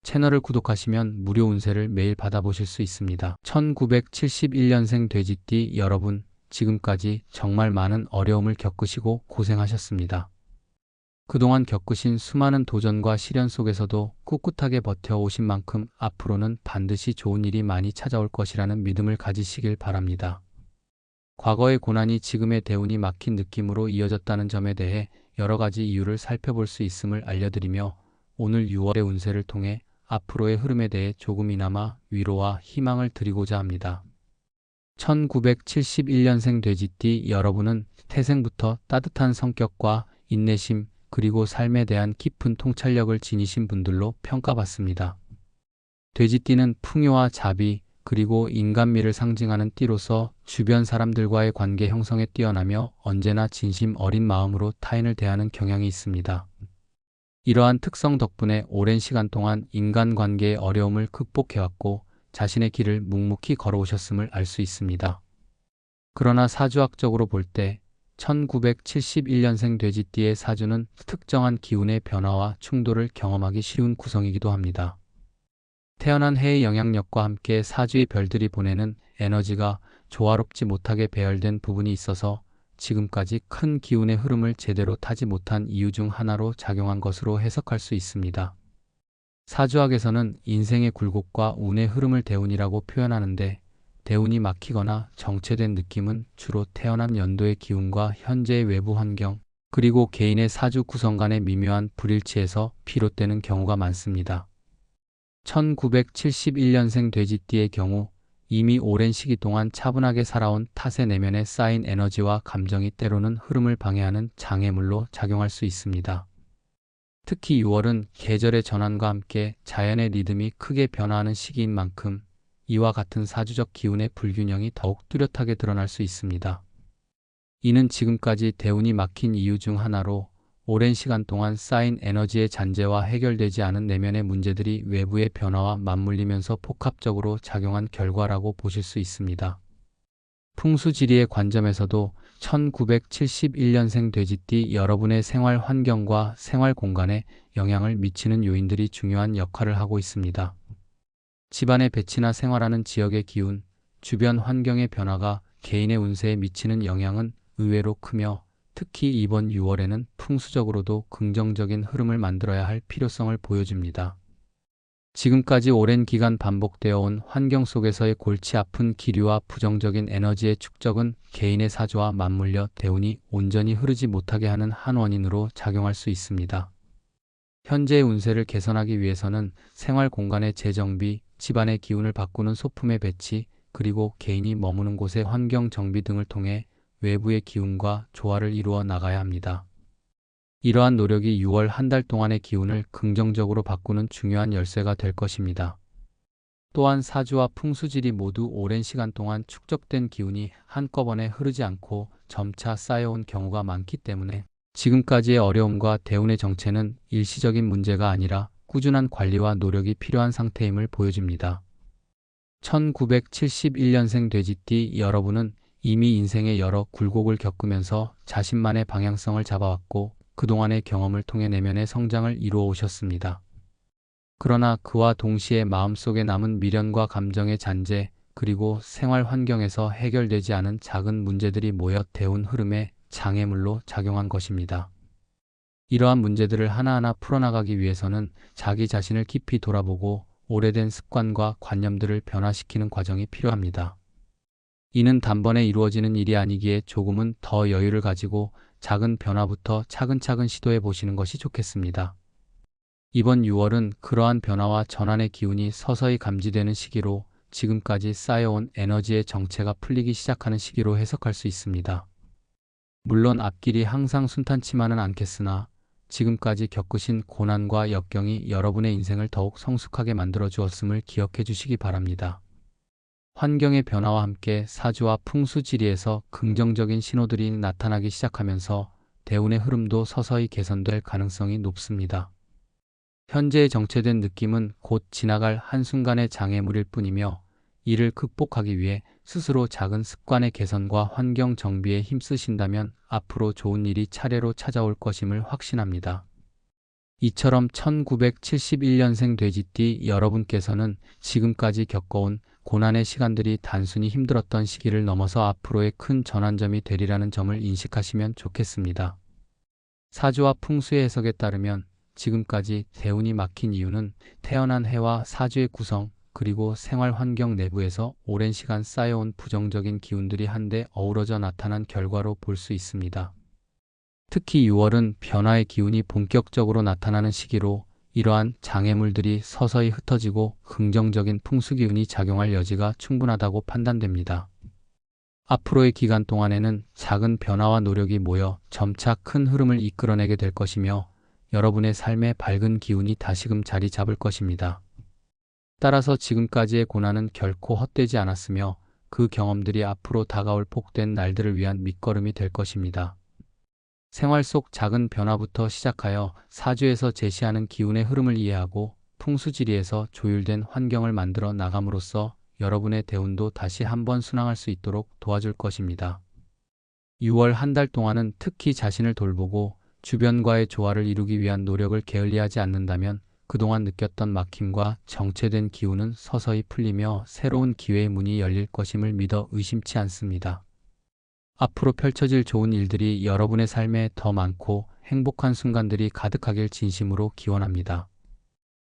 채널을 구독하시면 무료 운세를 매일 받아보실 수 있습니다. 1971년생 돼지띠 여러분, 지금까지 정말 많은 어려움을 겪으시고 고생하셨습니다. 그동안 겪으신 수많은 도전과 시련 속에서도 꿋꿋하게 버텨오신 만큼 앞으로는 반드시 좋은 일이 많이 찾아올 것이라는 믿음을 가지시길 바랍니다. 과거의 고난이 지금의 대운이 막힌 느낌으로 이어졌다는 점에 대해 여러 가지 이유를 살펴볼 수 있음을 알려드리며, 오늘 6월의 운세를 통해 앞으로의 흐름에 대해 조금이나마 위로와 희망을 드리고자 합니다. 1971년생 돼지띠 여러분은 태생부터 따뜻한 성격과 인내심, 그리고 삶에 대한 깊은 통찰력을 지니신 분들로 평가받습니다. 돼지띠는 풍요와 자비, 그리고 인간미를 상징하는 띠로서 주변 사람들과의 관계 형성에 뛰어나며 언제나 진심 어린 마음으로 타인을 대하는 경향이 있습니다. 이러한 특성 덕분에 오랜 시간 동안 인간관계의 어려움을 극복해왔고 자신의 길을 묵묵히 걸어오셨음을 알 수 있습니다. 그러나 사주학적으로 볼 때 1971년생 돼지띠의 사주는 특정한 기운의 변화와 충돌을 경험하기 쉬운 구성이기도 합니다. 태어난 해의 영향력과 함께 사주의 별들이 보내는 에너지가 조화롭지 못하게 배열된 부분이 있어서 지금까지 큰 기운의 흐름을 제대로 타지 못한 이유 중 하나로 작용한 것으로 해석할 수 있습니다. 사주학에서는 인생의 굴곡과 운의 흐름을 대운이라고 표현하는데, 대운이 막히거나 정체된 느낌은 주로 태어난 연도의 기운과 현재의 외부 환경, 그리고 개인의 사주 구성 간의 미묘한 불일치에서 비롯되는 경우가 많습니다. 1971년생 돼지띠의 경우 이미 오랜 시기 동안 차분하게 살아온 탓의 내면에 쌓인 에너지와 감정이 때로는 흐름을 방해하는 장애물로 작용할 수 있습니다. 특히 6월은 계절의 전환과 함께 자연의 리듬이 크게 변화하는 시기인 만큼 이와 같은 사주적 기운의 불균형이 더욱 뚜렷하게 드러날 수 있습니다. 이는 지금까지 대운이 막힌 이유 중 하나로 오랜 시간 동안 쌓인 에너지의 잔재와 해결되지 않은 내면의 문제들이 외부의 변화와 맞물리면서 복합적으로 작용한 결과라고 보실 수 있습니다. 풍수지리의 관점에서도 1971년생 돼지띠 여러분의 생활 환경과 생활 공간에 영향을 미치는 요인들이 중요한 역할을 하고 있습니다. 집안의 배치나 생활하는 지역의 기운, 주변 환경의 변화가 개인의 운세에 미치는 영향은 의외로 크며, 특히 이번 6월에는 풍수적으로도 긍정적인 흐름을 만들어야 할 필요성을 보여줍니다. 지금까지 오랜 기간 반복되어 온 환경 속에서의 골치 아픈 기류와 부정적인 에너지의 축적은 개인의 사주와 맞물려 대운이 온전히 흐르지 못하게 하는 한 원인으로 작용할 수 있습니다. 현재의 운세를 개선하기 위해서는 생활 공간의 재정비, 집안의 기운을 바꾸는 소품의 배치, 그리고 개인이 머무는 곳의 환경 정비 등을 통해 외부의 기운과 조화를 이루어 나가야 합니다. 이러한 노력이 6월 한 달 동안의 기운을 긍정적으로 바꾸는 중요한 열쇠가 될 것입니다. 또한 사주와 풍수질이 모두 오랜 시간 동안 축적된 기운이 한꺼번에 흐르지 않고 점차 쌓여온 경우가 많기 때문에 지금까지의 어려움과 대운의 정체는 일시적인 문제가 아니라 꾸준한 관리와 노력이 필요한 상태임을 보여줍니다. 1971년생 돼지띠 여러분은 이미 인생의 여러 굴곡을 겪으면서 자신만의 방향성을 잡아왔고 그동안의 경험을 통해 내면의 성장을 이루어 오셨습니다. 그러나 그와 동시에 마음속에 남은 미련과 감정의 잔재, 그리고 생활 환경에서 해결되지 않은 작은 문제들이 모여 대운 흐름에 장애물로 작용한 것입니다. 이러한 문제들을 하나하나 풀어나가기 위해서는 자기 자신을 깊이 돌아보고 오래된 습관과 관념들을 변화시키는 과정이 필요합니다. 이는 단번에 이루어지는 일이 아니기에 조금은 더 여유를 가지고 작은 변화부터 차근차근 시도해 보시는 것이 좋겠습니다. 이번 6월은 그러한 변화와 전환의 기운이 서서히 감지되는 시기로 지금까지 쌓여온 에너지의 정체가 풀리기 시작하는 시기로 해석할 수 있습니다. 물론 앞길이 항상 순탄치만은 않겠으나 지금까지 겪으신 고난과 역경이 여러분의 인생을 더욱 성숙하게 만들어 주었음을 기억해 주시기 바랍니다. 환경의 변화와 함께 사주와 풍수지리에서 긍정적인 신호들이 나타나기 시작하면서 대운의 흐름도 서서히 개선될 가능성이 높습니다. 현재의 정체된 느낌은 곧 지나갈 한순간의 장애물일 뿐이며, 이를 극복하기 위해 스스로 작은 습관의 개선과 환경 정비에 힘쓰신다면 앞으로 좋은 일이 차례로 찾아올 것임을 확신합니다. 이처럼 1971년생 돼지띠 여러분께서는 지금까지 겪어온 고난의 시간들이 단순히 힘들었던 시기를 넘어서 앞으로의 큰 전환점이 되리라는 점을 인식하시면 좋겠습니다. 사주와 풍수의 해석에 따르면 지금까지 대운이 막힌 이유는 태어난 해와 사주의 구성, 그리고 생활 환경 내부에서 오랜 시간 쌓여온 부정적인 기운들이 한데 어우러져 나타난 결과로 볼 수 있습니다. 특히 6월은 변화의 기운이 본격적으로 나타나는 시기로 이러한 장애물들이 서서히 흩어지고 긍정적인 풍수 기운이 작용할 여지가 충분하다고 판단됩니다. 앞으로의 기간 동안에는 작은 변화와 노력이 모여 점차 큰 흐름을 이끌어내게 될 것이며 여러분의 삶의 밝은 기운이 다시금 자리 잡을 것입니다. 따라서 지금까지의 고난은 결코 헛되지 않았으며 그 경험들이 앞으로 다가올 복된 날들을 위한 밑거름이 될 것입니다. 생활 속 작은 변화부터 시작하여 사주에서 제시하는 기운의 흐름을 이해하고 풍수지리에서 조율된 환경을 만들어 나감으로써 여러분의 대운도 다시 한번 순항할 수 있도록 도와줄 것입니다. 6월 한 달 동안은 특히 자신을 돌보고 주변과의 조화를 이루기 위한 노력을 게을리하지 않는다면 그동안 느꼈던 막힘과 정체된 기운은 서서히 풀리며 새로운 기회의 문이 열릴 것임을 믿어 의심치 않습니다. 앞으로 펼쳐질 좋은 일들이 여러분의 삶에 더 많고 행복한 순간들이 가득하길 진심으로 기원합니다.